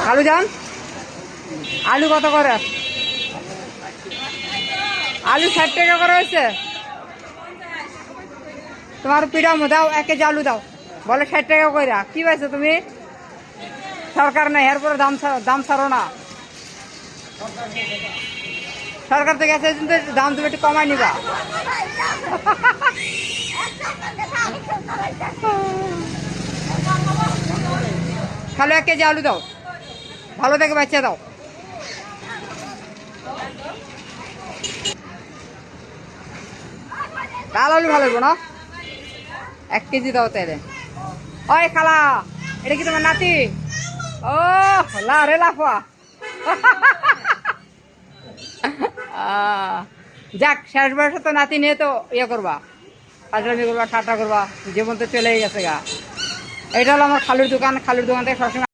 খালু যান, আলু কত করে? আলু 60 টাকা করে হয়েছে। তোমার পিঠামো দাও, 1 কেজি আলু দাও। বলে 60 টাকা করে। কি পাইছো তুমি? সরকার নেই, এরপরে দাম ছাড়ো না। সরকার থেকে আছে কিন্তু দাম তুমি একটু কমাই নিবা। খালো 1 কেজি আলু দাও, ভালো থেকে বাচ্চা দাও। লাল আলু ভালো না? 1 কেজি দাও তাইলে। ওই খালা, এটা কি তোমার নাতি? ও লা রে লাফা। যাক, শেষ বয়সে তো নাতি নিয়ে তো ইয়ে করবা, ফাজলামি করবা, ঠাট্টা করবা, জীবন তো চলেই গেছে গা। এটা হলো আমার খালুর দোকান। খালুর দোকান থেকে সবসময়